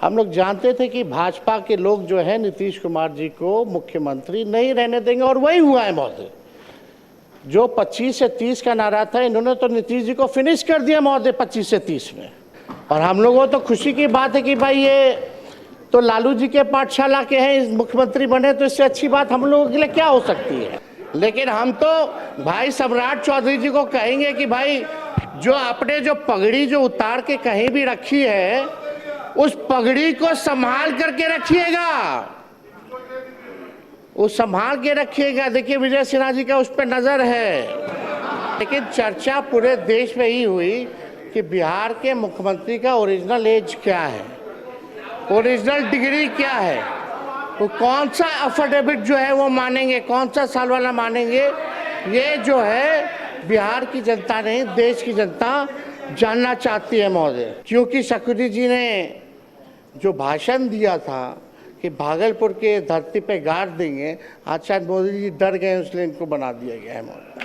हम लोग जानते थे कि भाजपा के लोग जो है नीतीश कुमार जी को मुख्यमंत्री नहीं रहने देंगे और वही हुआ है महोदय। जो 25 से 30 का नारा था, इन्होंने तो नीतीश जी को फिनिश कर दिया महोदय 25 से 30 में। और हम लोगों तो खुशी की बात है कि भाई ये तो लालू जी के पाठशाला के हैं, मुख्यमंत्री बने, तो इससे अच्छी बात हम लोगों के लिए क्या हो सकती है। लेकिन हम तो भाई सम्राट चौधरी जी को कहेंगे कि भाई जो आपने जो पगड़ी जो उतार के कहीं भी रखी है, उस पगड़ी को संभाल करके रखिएगा, वो संभाल के रखिएगा। देखिए विजय सिन्हा जी का उस पर नजर है। लेकिन चर्चा पूरे देश में ही हुई कि बिहार के मुख्यमंत्री का ओरिजिनल एज क्या है, ओरिजिनल डिग्री क्या है, वो कौन सा अफिडेविट जो है वो मानेंगे, कौन सा साल वाला मानेंगे। ये जो है बिहार की जनता नहीं, देश की जनता जानना चाहती है महोदय। क्योंकि शकुनी जी ने जो भाषण दिया था कि भागलपुर के धरती पे गाड़ देंगे, आज शायद मोदी जी डर गए, इसलिए इनको बना दिया गया है महोदय।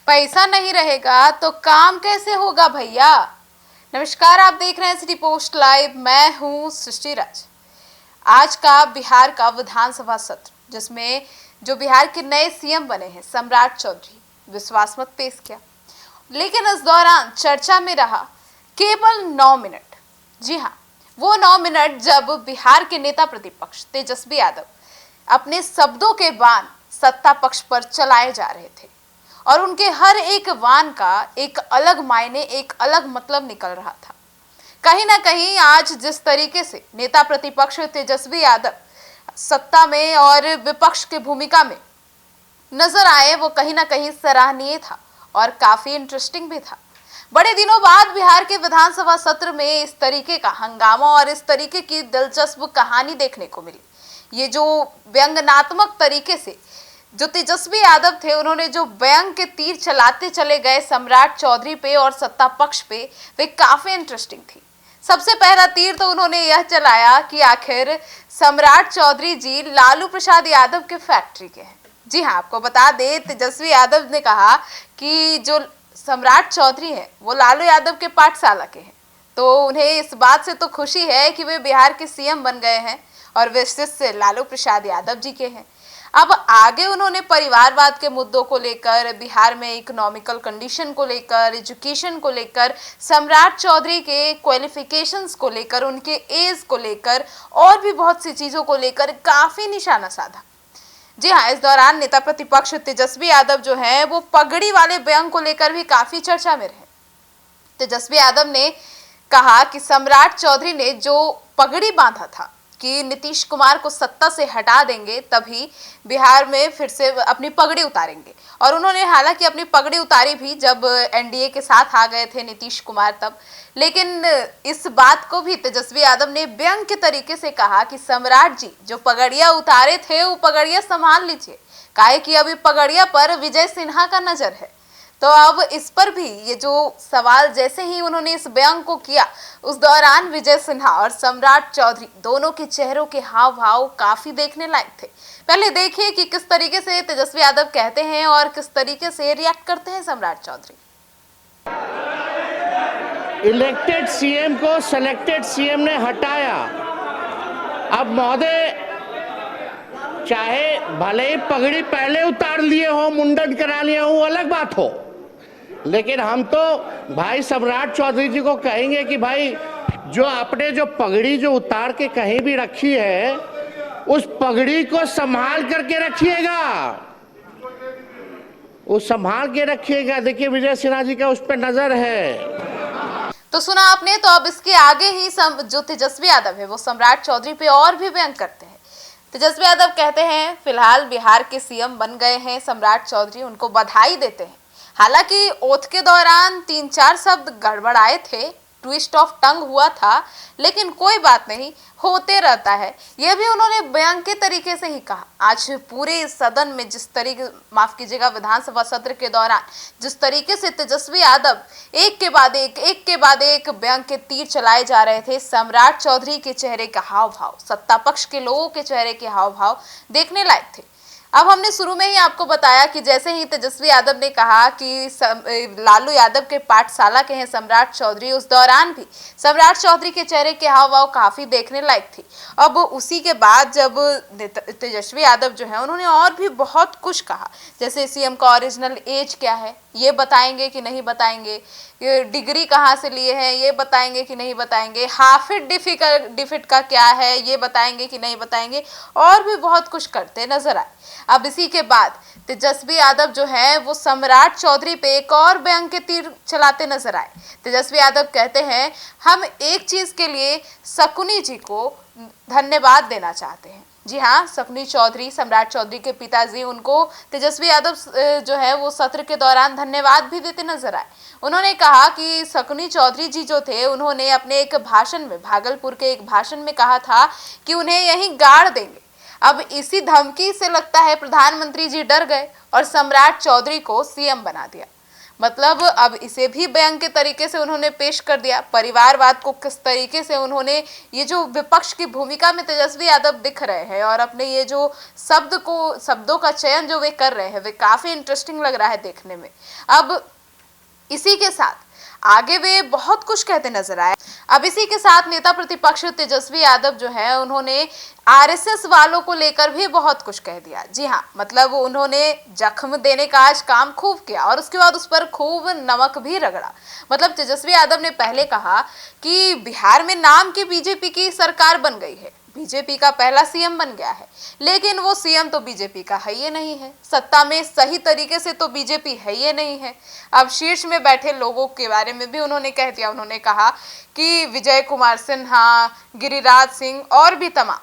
पैसा नहीं रहेगा तो काम कैसे होगा भैया। नमस्कार, आप देख रहे हैं सिटी पोस्ट लाइव, मैं हूं सृष्टि राज। आज का बिहार का विधानसभा सत्र, जिसमें जो बिहार के नए सीएम बने हैं सम्राट चौधरी, विश्वास मत पेश किया। लेकिन इस दौरान चर्चा में रहा केवल 9 मिनट। जी हाँ, वो 9 मिनट जब बिहार के नेता प्रतिपक्ष तेजस्वी यादव अपने शब्दों के बाण सत्ता पक्ष पर चलाए जा रहे थे और उनके हर एक वान का एक अलग मायने, एक अलग मतलब निकल रहा था। कहीं ना कहीं आज जिस तरीके से नेता प्रतिपक्ष तेजस्वी यादव सत्ता में और विपक्ष की भूमिका में नजर आए, वो कहीं ना कहीं सराहनीय था और काफी इंटरेस्टिंग भी था। बड़े दिनों बाद बिहार के विधानसभा सत्र में इस तरीके का हंगामा और इस तरीके की दिलचस्प कहानी देखने को मिली। ये जो व्यंग्यात्मक तरीके से जो तेजस्वी यादव थे, उन्होंने जो व्यंग के तीर चलाते चले गए सम्राट चौधरी पे और सत्ता पक्ष पे, वे काफी इंटरेस्टिंग थी। सबसे पहला तीर तो उन्होंने यह चलाया कि आखिर सम्राट चौधरी जी लालू प्रसाद यादव के फैक्ट्री के हैं। जी हाँ, आपको बता दें, तेजस्वी यादव ने कहा कि जो सम्राट चौधरी हैं वो लालू यादव के पाठशाला के हैं, तो उन्हें इस बात से तो खुशी है कि वे बिहार के सीएम बन गए हैं और वे शिष्य लालू प्रसाद यादव जी के हैं। अब आगे उन्होंने परिवारवाद के मुद्दों को लेकर, बिहार में इकोनॉमिकल कंडीशन को लेकर, एजुकेशन को लेकर, सम्राट चौधरी के क्वालिफिकेशंस को लेकर, उनके एज को लेकर और भी बहुत सी चीज़ों को लेकर काफ़ी निशाना साधा। जी हाँ, इस दौरान नेता प्रतिपक्ष तेजस्वी यादव जो हैं वो पगड़ी वाले व्यंग को लेकर भी काफ़ी चर्चा में रहे। तेजस्वी यादव ने कहा कि सम्राट चौधरी ने जो पगड़ी बांधा था कि नीतीश कुमार को सत्ता से हटा देंगे तभी बिहार में फिर से अपनी पगड़ी उतारेंगे, और उन्होंने हालांकि अपनी पगड़ी उतारी भी जब एनडीए के साथ आ गए थे नीतीश कुमार तब। लेकिन इस बात को भी तेजस्वी यादव ने व्यंग के तरीके से कहा कि सम्राट जी जो पगड़ियां उतारे थे वो पगड़ियां संभाल लीजिए, काहे कि अभी पगड़िया पर विजय सिन्हा का नजर है। तो अब इस पर भी ये जो सवाल जैसे ही उन्होंने इस बयान को किया, उस दौरान विजय सिन्हा और सम्राट चौधरी दोनों के चेहरों के हाव भाव काफी देखने लायक थे। पहले देखिए कि किस तरीके से तेजस्वी यादव कहते हैं और किस तरीके से रिएक्ट करते हैं सम्राट चौधरी। इलेक्टेड सीएम को सिलेक्टेड सीएम ने हटाया। अब महोदय चाहे भले ही पगड़ी पहले उतार लिए हो, मुंडन करा लिए हो, अलग बात हो, लेकिन हम तो भाई सम्राट चौधरी जी को कहेंगे कि भाई जो आपने जो पगड़ी जो उतार के कहीं भी रखी है, उस पगड़ी को संभाल करके रखिएगा, वो संभाल के रखिएगा। देखिए विजय सिन्हा जी का उस पर नजर है। तो सुना आपने। तो अब इसके आगे ही जो तेजस्वी यादव है वो सम्राट चौधरी पे और भी व्यंग करते हैं। तेजस्वी यादव कहते हैं फिलहाल बिहार के सीएम बन गए हैं सम्राट चौधरी, उनको बधाई देते हैं। हालांकि ओथ के दौरान 3-4 शब्द गड़बड़ाए थे, ट्विस्ट ऑफ टंग हुआ था, लेकिन कोई बात नहीं, होते रहता है। यह भी उन्होंने बयान के तरीके से ही कहा। आज पूरे सदन में जिस तरीके, माफ कीजिएगा, विधानसभा सत्र के दौरान जिस तरीके से तेजस्वी यादव एक के बाद एक बयान के तीर चलाए जा रहे थे, सम्राट चौधरी के चेहरे का हाव भाव, सत्ता पक्ष के लोगों के चेहरे के हाव भाव देखने लायक थे। अब हमने शुरू में ही आपको बताया कि जैसे ही तेजस्वी यादव ने कहा कि लालू यादव के पाठशाला के हैं सम्राट चौधरी, उस दौरान भी सम्राट चौधरी के चेहरे के हाव भाव काफी देखने लायक थी। अब उसी के बाद जब तेजस्वी यादव जो है उन्होंने और भी बहुत कुछ कहा, जैसे सीएम का ओरिजिनल एज क्या है ये बताएंगे कि नहीं बताएंगे, ये डिग्री कहाँ से लिए हैं ये बताएंगे कि नहीं बताएंगे, हाफिड डिफिट का क्या है ये बताएंगे कि नहीं बताएंगे, और भी बहुत कुछ करते नजर आए। अब इसी के बाद तेजस्वी यादव जो है वो सम्राट चौधरी पे एक और व्यंग के तीर चलाते नजर आए। तेजस्वी यादव कहते हैं हम एक चीज के लिए शकुनी जी को धन्यवाद देना चाहते हैं। जी हाँ, शकुनी चौधरी सम्राट चौधरी के पिताजी, उनको तेजस्वी यादव जो है वो सत्र के दौरान धन्यवाद भी देते नजर आए। उन्होंने कहा कि शकुनी चौधरी जी जो थे उन्होंने अपने एक भाषण में, भागलपुर के एक भाषण में कहा था कि उन्हें यहीं गाड़ देंगे। अब इसी धमकी से लगता है प्रधानमंत्री जी डर गए और सम्राट चौधरी को सीएम बना दिया। मतलब अब इसे भी व्यंग के तरीके से उन्होंने पेश कर दिया। परिवारवाद को किस तरीके से उन्होंने, ये जो विपक्ष की भूमिका में तेजस्वी यादव दिख रहे हैं और अपने ये जो शब्दों का चयन जो वे कर रहे हैं वे काफी इंटरेस्टिंग लग रहा है देखने में। अब इसी के साथ आगे वे बहुत कुछ कहते नजर आए। अब इसी के साथ नेता प्रतिपक्ष तेजस्वी यादव जो है उन्होंने आरएसएस वालों को लेकर भी बहुत कुछ कह दिया। जी हाँ, मतलब उन्होंने जख्म देने का आज काम खूब किया और उसके बाद उस पर खूब नमक भी रगड़ा। मतलब तेजस्वी यादव ने पहले कहा कि बिहार में नाम की बीजेपी की सरकार बन गई है, बीजेपी का पहला सीएम बन गया है, लेकिन वो सीएम तो बीजेपी का है ये नहीं है, सत्ता में सही तरीके से तो बीजेपी है ये नहीं है। अब शीर्ष में बैठे लोगों के बारे में भी उन्होंने कह दिया। उन्होंने कहा कि विजय कुमार सिन्हा, गिरिराज सिंह और भी तमाम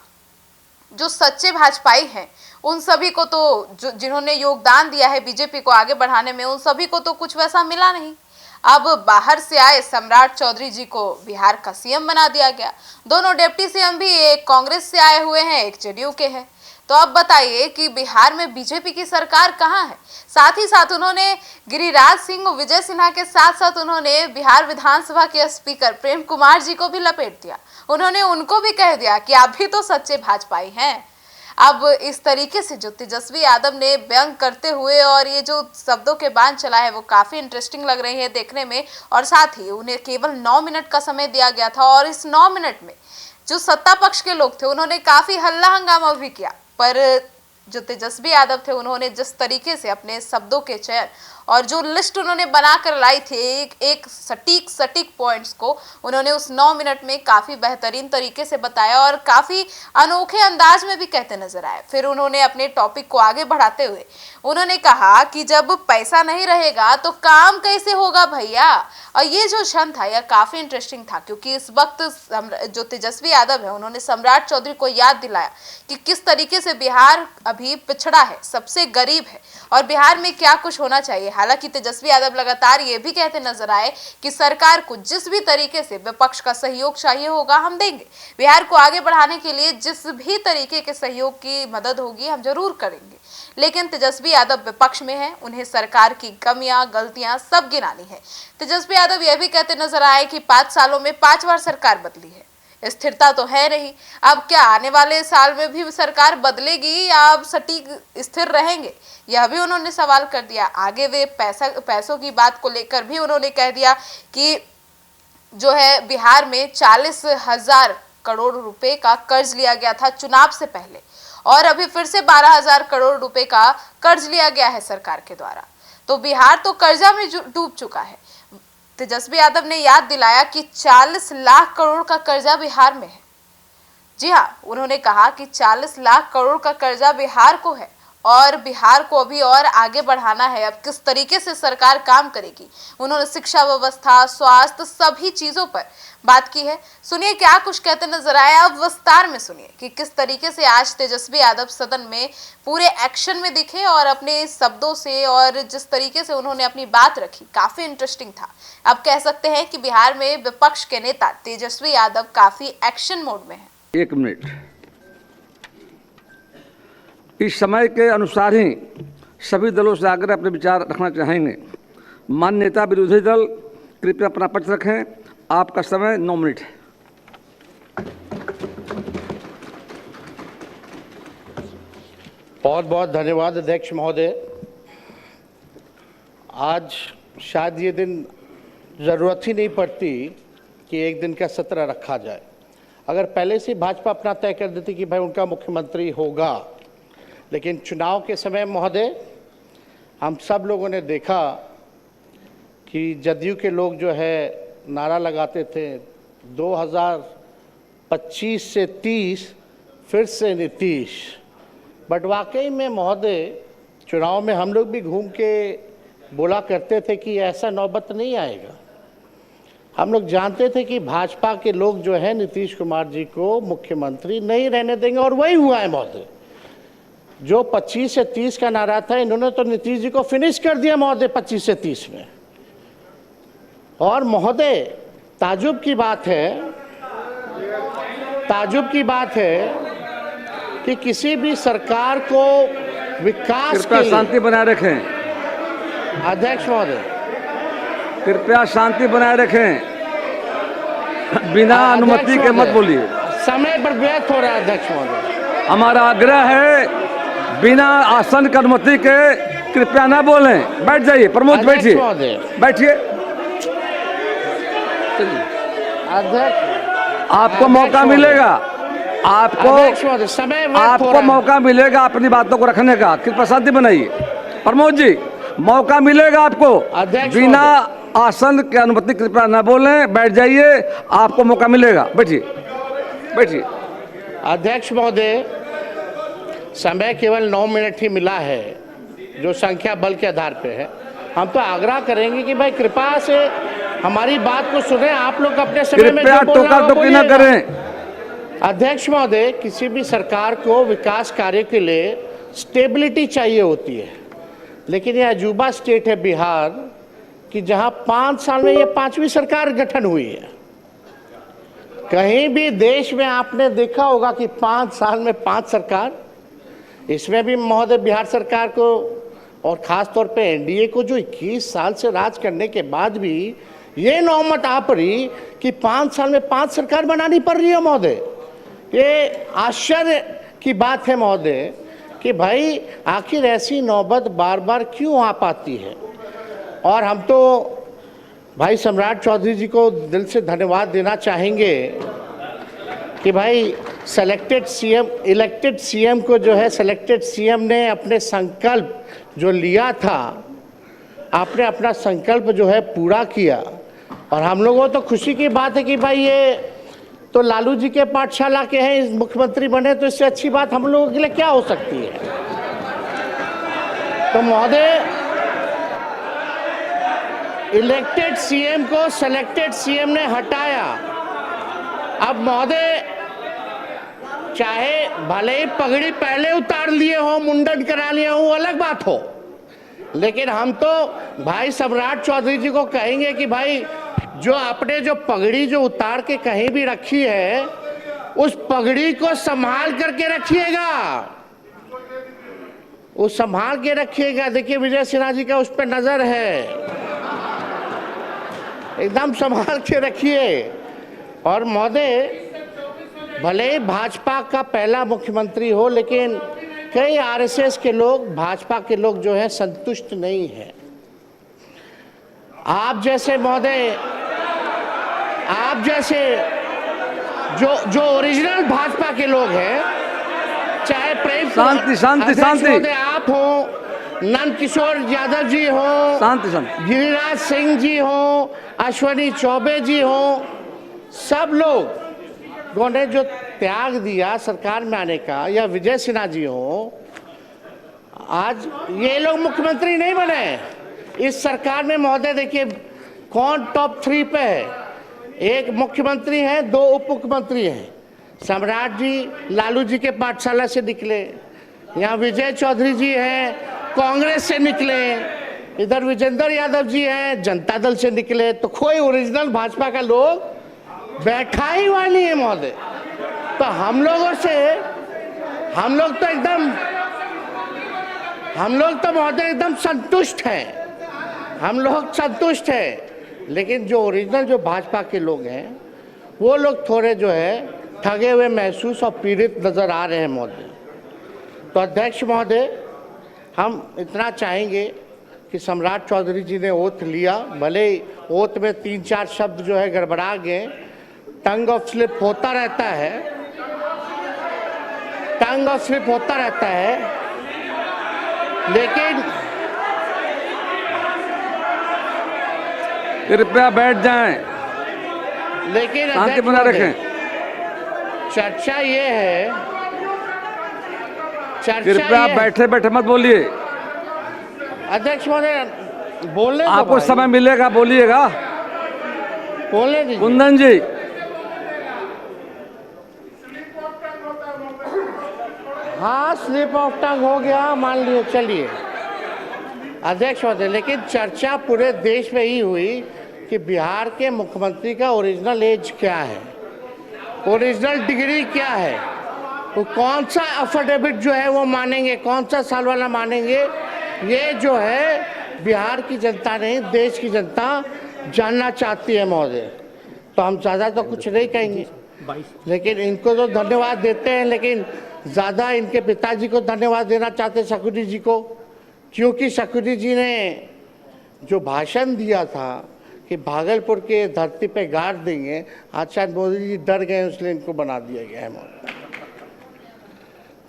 जो सच्चे भाजपाई हैं उन सभी को तो, जिन्होंने योगदान दिया है बीजेपी को आगे बढ़ाने में, उन सभी को तो कुछ वैसा मिला नहीं। अब बाहर से आए सम्राट चौधरी जी को बिहार का सीएम बना दिया गया। दोनों डिप्टी सीएम भी एक कांग्रेस से आए हुए हैं, एक जेडीयू के हैं। तो अब बताइए कि बिहार में बीजेपी की सरकार कहाँ है। साथ ही साथ उन्होंने गिरिराज सिंह, विजय सिन्हा के साथ साथ उन्होंने बिहार विधानसभा के स्पीकर प्रेम कुमार जी को भी लपेट दिया। उन्होंने उनको भी कह दिया कि आप भी तो सच्चे भाजपाई हैं। अब इस तरीके से जो तेजस्वी यादव ने व्यंग करते हुए और ये जो शब्दों के बांध चला है वो काफी इंटरेस्टिंग लग रही है देखने में। और साथ ही उन्हें केवल 9 मिनट का समय दिया गया था और इस 9 मिनट में जो सत्ता पक्ष के लोग थे उन्होंने काफी हल्ला हंगामा भी किया, पर जो तेजस्वी यादव थे उन्होंने जिस तरीके से अपने शब्दों के चयन और जो लिस्ट उन्होंने बनाकर लाई थी एक सटीक पॉइंट्स को उन्होंने उस 9 मिनट में काफ़ी बेहतरीन तरीके से बताया और काफ़ी अनोखे अंदाज में भी कहते नजर आए। फिर उन्होंने अपने टॉपिक को आगे बढ़ाते हुए उन्होंने कहा कि जब पैसा नहीं रहेगा तो काम कैसे होगा भैया। और ये जो क्षण था यह काफ़ी इंटरेस्टिंग था, क्योंकि इस वक्त जो तेजस्वी यादव है उन्होंने सम्राट चौधरी को याद दिलाया कि किस तरीके से बिहार अभी पिछड़ा है, सबसे गरीब है और बिहार में क्या कुछ होना चाहिए। हालांकि तेजस्वी यादव लगातार ये भी कहते नजर आए कि सरकार को जिस भी तरीके से विपक्ष का सहयोग चाहिए होगा हम देंगे, बिहार को आगे बढ़ाने के लिए जिस भी तरीके के सहयोग की मदद होगी हम जरूर करेंगे। लेकिन तेजस्वी यादव विपक्ष में है, उन्हें सरकार की कमियां गलतियां सब गिनानी है। तेजस्वी यादव यह भी कहते नजर आए कि 5 सालों में 5 बार सरकार बदली है, स्थिरता तो है नहीं। अब क्या आने वाले साल में भी सरकार बदलेगी या अब सटीक स्थिर रहेंगे, यह भी उन्होंने सवाल कर दिया। आगे वे पैसों की बात को लेकर भी उन्होंने कह दिया कि जो है बिहार में 40,000 करोड़ रुपए का कर्ज लिया गया था चुनाव से पहले और अभी फिर से 12,000 करोड़ रुपए का कर्ज लिया गया है सरकार के द्वारा। तो बिहार तो कर्जा में डूब चुका है। तेजस्वी यादव ने याद दिलाया कि 40 लाख करोड़ का कर्जा बिहार में है। जी हाँ, उन्होंने कहा कि 40 लाख करोड़ का कर्जा बिहार को है और बिहार को अभी और आगे बढ़ाना है। अब किस तरीके से सरकार काम करेगी, उन्होंने शिक्षा व्यवस्था, स्वास्थ्य, सभी चीजों पर बात की है। सुनिए क्या कुछ कहते नजर आया। अब विस्तार में सुनिए कि किस तरीके से आज तेजस्वी यादव सदन में पूरे एक्शन में दिखे और अपने शब्दों से और जिस तरीके से उन्होंने अपनी बात रखी काफी इंटरेस्टिंग था। अब कह सकते हैं कि बिहार में विपक्ष के नेता तेजस्वी यादव काफी एक्शन मोड में है। 1 मिनट, इस समय के अनुसार ही सभी दलों से आकर अपने विचार रखना चाहेंगे। मान्य नेता विरोधी दल कृपया अपना पक्ष रखें। आपका समय 9 मिनट है। बहुत बहुत धन्यवाद अध्यक्ष महोदय। आज शायद ये दिन ज़रूरत ही नहीं पड़ती कि एक दिन का सत्र रखा जाए। अगर पहले से भाजपा अपना तय कर देती कि भाई उनका मुख्यमंत्री होगा, लेकिन चुनाव के समय महोदय हम सब लोगों ने देखा कि जदयू के लोग जो है नारा लगाते थे 2025 से 30 फिर से नीतीश। बट वाकई में महोदय चुनाव में हम लोग भी घूम के बोला करते थे कि ऐसा नौबत नहीं आएगा। हम लोग जानते थे कि भाजपा के लोग जो है नीतीश कुमार जी को मुख्यमंत्री नहीं रहने देंगे, और वही हुआ है महोदय। जो 25 से 30 का नारा था, इन्होंने तो नीतीश जी को फिनिश कर दिया महोदय 25 से 30 में। और महोदय ताजुब की बात है कि किसी भी सरकार को विकास कृपया के शांति बनाए रखें। अध्यक्ष महोदय कृपया शांति बनाए रखें, बिना अनुमति के मत बोलिए। समय पर व्यर्थ हो रहा है अध्यक्ष महोदय। हमारा आग्रह है बिना आसन की अनुमति के कृपया ना बोलें। बैठ जाइए प्रमोद, बैठिए बैठिए। अध्यक्ष आपको मौका मिलेगा, आपको मौका मिलेगा अपनी बातों को रखने का। कृपया शांति बनाइए। प्रमोद जी, मौका मिलेगा आपको। बिना आसन की अनुमति कृपया न बोलें, बैठ जाइए, आपको मौका मिलेगा। बैठिए बैठिए। अध्यक्ष महोदय, समय केवल 9 मिनट ही मिला है, जो संख्या बल के आधार पे है। हम तो आग्रह करेंगे कि भाई कृपा से हमारी बात को सुने। आप लोग अपने समय में कृपया टोका टोकी न करें। अध्यक्ष महोदय, किसी भी सरकार को विकास कार्य के लिए स्टेबिलिटी चाहिए होती है, लेकिन यह अजूबा स्टेट है बिहार कि जहां 5 साल में यह 5वीं सरकार गठन हुई है। कहीं भी देश में आपने देखा होगा कि 5 साल में 5 सरकार। इसमें भी महोदय बिहार सरकार को और ख़ास तौर पे एनडीए को जो 21 साल से राज करने के बाद भी ये नौबत आ पड़ी कि 5 साल में 5 सरकार बनानी पड़ रही है महोदय। ये आश्चर्य की बात है महोदय कि भाई आखिर ऐसी नौबत बार बार क्यों आ पाती है। और हम तो भाई सम्राट चौधरी जी को दिल से धन्यवाद देना चाहेंगे कि भाई इलेक्टेड सीएम को जो है सिलेक्टेड सीएम ने अपने संकल्प जो लिया था, आपने अपना संकल्प जो है पूरा किया। और हम लोगों तो खुशी की बात है कि भाई ये तो लालू जी के पाठशाला के हैं, मुख्यमंत्री बने, तो इससे अच्छी बात हम लोगों के लिए क्या हो सकती है। तो महोदय, इलेक्टेड सीएम को सिलेक्टेड सीएम ने हटाया। अब महोदय, चाहे भले ही पगड़ी पहले उतार लिए हो, मुंडन करा लिए हो, अलग बात हो, लेकिन हम तो भाई सम्राट चौधरी जी को कहेंगे कि भाई जो आपने जो पगड़ी जो उतार के कहीं भी रखी है, उस पगड़ी को संभाल करके रखिएगा, उस संभाल के रखिएगा। देखिए विजय सिन्हा जी का उस पर नजर है, एकदम संभाल के रखिए। और महोदय, भले ही भाजपा का पहला मुख्यमंत्री हो, लेकिन कई आरएसएस के लोग, भाजपा के लोग जो है संतुष्ट नहीं है। आप जैसे महोदय, आप जैसे जो ओरिजिनल भाजपा के लोग हैं, चाहे प्रेम शांति आप हो, नंद किशोर यादव जी हो, शांति गिरिराज सिंह जी हो, अश्वनी चौबे जी हो, सब लोगों ने जो त्याग दिया सरकार में आने का, या विजय सिन्हा जी हो, आज ये लोग मुख्यमंत्री नहीं बने इस सरकार में। महोदय देखिए कौन टॉप 3 पे है। एक मुख्यमंत्री है, 2 उप मुख्यमंत्री हैं। सम्राट जी लालू जी के पाठशाला से निकले, यहाँ विजय चौधरी जी हैं कांग्रेस से निकले, इधर विजेंद्र यादव जी हैं जनता दल से निकले। तो कोई ओरिजिनल भाजपा का लोग बैठा ही हुआ नहीं है महोदय। तो हम लोग तो महोदय एकदम संतुष्ट हैं, हम लोग संतुष्ट हैं। लेकिन जो ओरिजिनल जो भाजपा के लोग हैं, वो लोग थोड़े जो है ठगे हुए महसूस और पीड़ित नजर आ रहे हैं महोदय। तो अध्यक्ष महोदय, हम इतना चाहेंगे कि सम्राट चौधरी जी ने ओथ लिया, भले ही ओथ में 3-4 शब्द जो है गड़बड़ा गए, टंग ऑफ स्लिप होता रहता है, टंग ऑफ स्लिप होता रहता है, लेकिन कृपया बैठ जाएं, लेकिन शांति अध्यक्ष बना महोदय, रखें। चर्चा ये है, कृपया बैठे बैठे मत बोलिए, अध्यक्ष महोदय बोलने दो आपको भाई। समय मिलेगा, बोलिएगा। बोलने दीजिए। कुंदन जी, हाँ, स्लिप ऑफ टंग हो गया, मान लियो, चलिए अध्यक्ष महोदय। लेकिन चर्चा पूरे देश में ही हुई कि बिहार के मुख्यमंत्री का ओरिजिनल एज क्या है, ओरिजिनल डिग्री क्या है, वो कौन सा अफिडेविट जो है वो मानेंगे, कौन सा साल वाला मानेंगे, ये जो है बिहार की जनता नहीं, देश की जनता जानना चाहती है महोदय। तो हम ज़्यादा तो कुछ नहीं कहेंगे, लेकिन इनको तो धन्यवाद देते हैं, लेकिन ज़्यादा इनके पिताजी को धन्यवाद देना चाहते हैं, शकुनी जी को, क्योंकि शकुनी जी ने जो भाषण दिया था कि भागलपुर के धरती पे गाड़ देंगे, आज शायद मोदी जी डर गए, इसलिए इनको बना दिया गया है महोदय।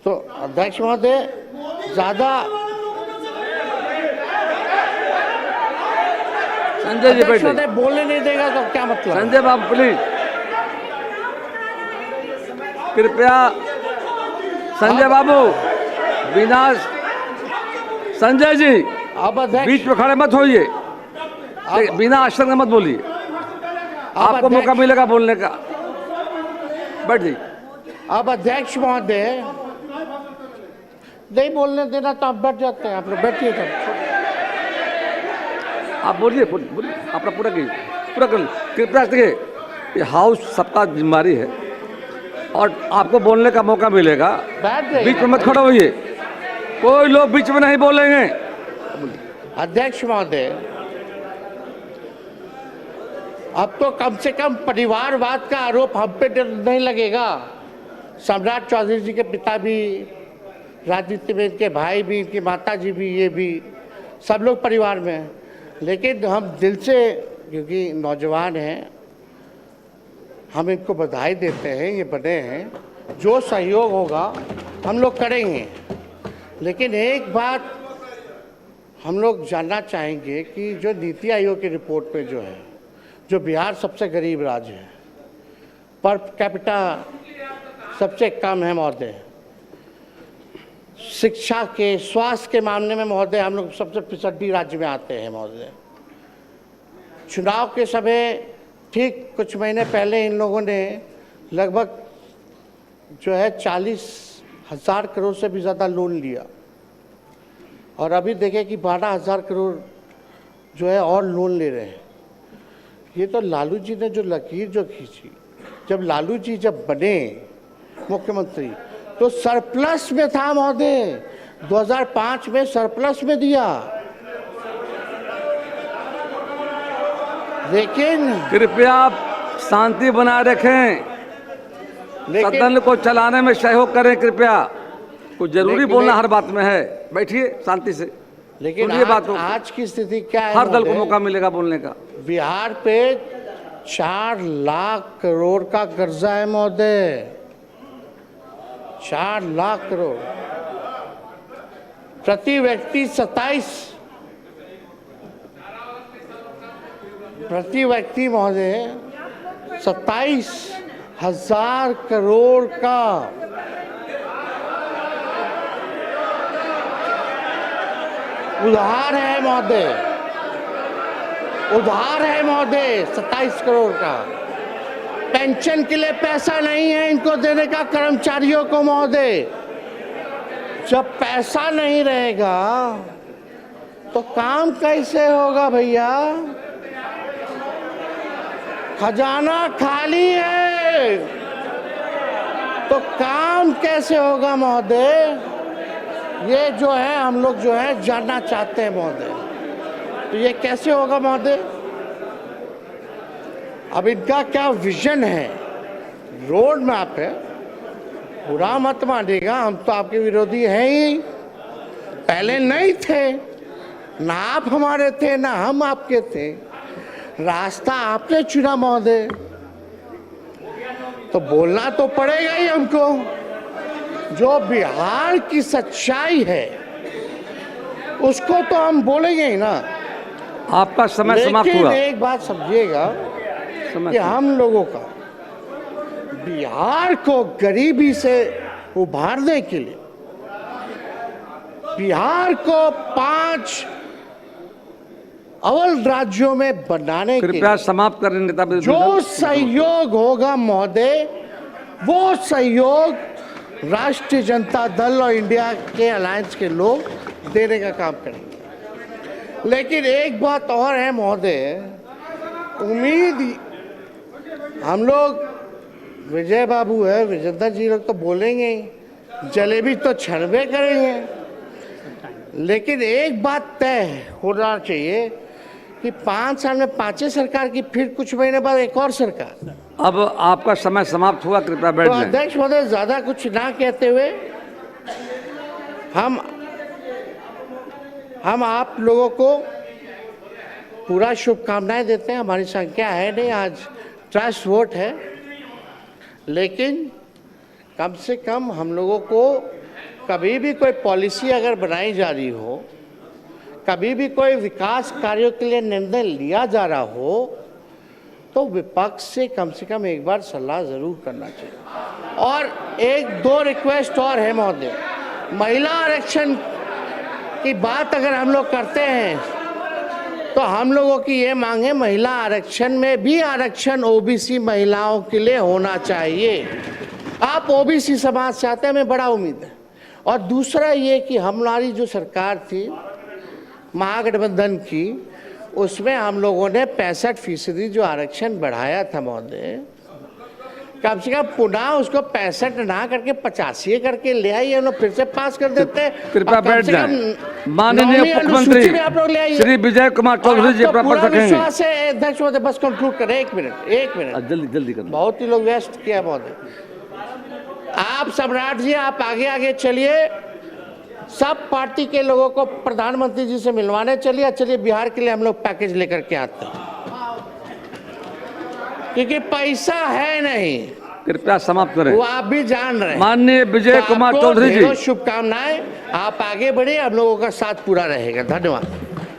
तो अध्यक्ष महोदय, ज़्यादा संजय जी अध्यक्ष बैठे। महोदय बोलने नहीं देगा तो क्या मतलब? संजय बाबू प्लीज, कृपया संजय बाबू, बिना संजय जी अब अध्यक्ष, बीच में खड़े मत होइए, बिना आश्चर्य मत बोलिए, आपको मौका मिलेगा बोलने का। बैठ जाइए। अब अध्यक्ष महोदय नहीं बोलने देना तो आप बैठ जाते हैं, आप लोग बैठिए तब। आप बोलिए, बोलिए, अपना पूरा कीजिए, पूरा कर। कृपया देखिए, ये हाउस सबका जिम्मेदारी है और आपको बोलने का मौका मिलेगा, बैठ जाइए। बीच में मत खड़े होइए, कोई लोग बीच में नहीं बोलेंगे। अध्यक्ष महोदय, अब तो कम से कम परिवारवाद का आरोप हम पे नहीं लगेगा। सम्राट चौधरी जी के पिता भी राजनीति में, इनके भाई भी, इनकी माता जी भी, ये भी सब लोग परिवार में हैं। लेकिन हम दिल से, क्योंकि नौजवान हैं, हम इनको बधाई देते हैं, ये बने हैं, जो सहयोग होगा हम लोग करेंगे। लेकिन एक बात हम लोग जानना चाहेंगे कि जो नीति आयोग की रिपोर्ट में जो है, जो बिहार सबसे गरीब राज्य है, पर कैपिटा सबसे कम है महोदय, शिक्षा के, स्वास्थ्य के मामले में महोदय हम लोग सबसे पिछड़ी राज्य में आते हैं महोदय। चुनाव के समय ठीक कुछ महीने पहले इन लोगों ने लगभग जो है 40,000 करोड़ से भी ज़्यादा लोन लिया, और अभी देखें कि 12,000 करोड़ जो है और लोन ले रहे हैं। ये तो लालू जी ने जो लकीर जो खींची, जब लालू जी जब बने मुख्यमंत्री तो सरप्लस में था महोदय, 2005 में सरप्लस में दिया। लेकिन कृपया आप शांति बनाए रखें, सदन को चलाने में सहयोग करें कृपया। कुछ जरूरी बोलना हर बात में है, बैठिए शांति से। लेकिन आज की स्थिति क्या है? हर दल को मौका मिलेगा बोलने का। बिहार पे 4 लाख करोड़ का कर्जा है महोदय, 4 लाख करोड़, प्रति व्यक्ति 27,000 करोड़ का उधार है महोदय, उधार है महोदय 27 करोड़ का। पेंशन के लिए पैसा नहीं है इनको देने का कर्मचारियों को महोदय। जब पैसा नहीं रहेगा तो काम कैसे होगा भैया? खजाना खाली है तो काम कैसे होगा महोदय? ये जो है हम लोग जो है जानना चाहते हैं महोदय। तो ये कैसे होगा महोदय? अब इनका क्या विजन है, रोड मैप है, बुरा मत मानिएगा, हम तो आपके विरोधी हैं ही, पहले नहीं थे, ना आप हमारे थे ना हम आपके थे, रास्ता आपने चुना महोदय, तो बोलना तो पड़ेगा ही हमको। जो बिहार की सच्चाई है उसको तो हम बोलेंगे ही ना। आपका समय समाप्त हुआ। लेकिन एक बात समझिएगा कि हम लोगों का बिहार को गरीबी से उभारने के लिए, बिहार को 5 अव्वल राज्यों में बनाने के कृपया लिए समाप्त करें नेता। जो सहयोग होगा महोदय, वो सहयोग राष्ट्रीय जनता दल और इंडिया के अलायंस के लोग देने का काम करेंगे। लेकिन एक बात और है महोदय, उम्मीद हम लोग, विजय बाबू है, विजेंद्र जी लोग तो बोलेंगे ही, जलेबी तो छनबे करेंगे, लेकिन एक बात तय होना चाहिए कि 5 साल में 5 सरकार की, फिर कुछ महीने बाद एक और सरकार। अब आपका समय समाप्त हुआ, कृपया बैठ तो जाएं। अध्यक्ष महोदय, ज्यादा कुछ ना कहते हुए हम आप लोगों को पूरा शुभकामनाएं देते हैं। हमारी संख्या है नहीं, आज ट्रस्ट वोट है, लेकिन कम से कम हम लोगों को कभी भी कोई पॉलिसी अगर बनाई जा रही हो, कभी भी कोई विकास कार्यों के लिए निर्णय लिया जा रहा हो, तो विपक्ष से कम एक बार सलाह जरूर करना चाहिए। और 1-2 रिक्वेस्ट और है महोदय, महिला आरक्षण की बात अगर हम लोग करते हैं तो हम लोगों की ये मांग है, महिला आरक्षण में भी आरक्षण ओबीसी महिलाओं के लिए होना चाहिए। आप ओबीसी समाज से आते हैं, हमें बड़ा उम्मीद है। और दूसरा ये कि हमारी जो सरकार थी महागठबंधन की, उसमें हम लोगों ने 65% जो आरक्षण बढ़ाया था महोदय, कम से कम पुनः उसको 65 ना करके 85 करके ले आइए, लोग फिर से पास कर देते। कृपया बैठ जाएं। माननीय मुख्यमंत्री श्री विजय कुमार चौधरी जी अपना पद रखेंगे। अध्यक्ष महोदय, बस कंक्लूड करें, 1 मिनट जल्दी करें। बहुत ही लोग व्यस्त किया महोदय। आप सम्राट जी, आप आगे चलिए, सब पार्टी के लोगों को प्रधानमंत्री जी से मिलवाने चलिए बिहार के लिए हम लोग पैकेज लेकर के आते हैं, क्योंकि पैसा है नहीं। कृपया समाप्त करें। वो आप भी जान रहे हैं। माननीय विजय कुमार चौधरी जी, शुभकामनाएं, आप आगे बढ़े, हम लोगों का साथ पूरा रहेगा। धन्यवाद।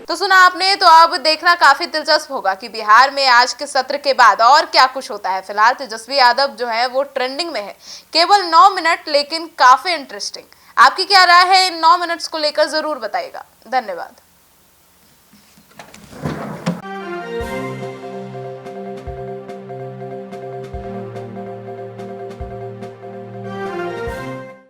तो सुना आपने, तो अब देखना काफी दिलचस्प होगा कि बिहार में आज के सत्र के बाद और क्या कुछ होता है। फिलहाल तेजस्वी यादव जो है वो ट्रेंडिंग में है, केवल 9 मिनट, लेकिन काफी इंटरेस्टिंग। आपकी क्या राय है इन 9 मिनट्स को लेकर, जरूर बताइएगा। धन्यवाद।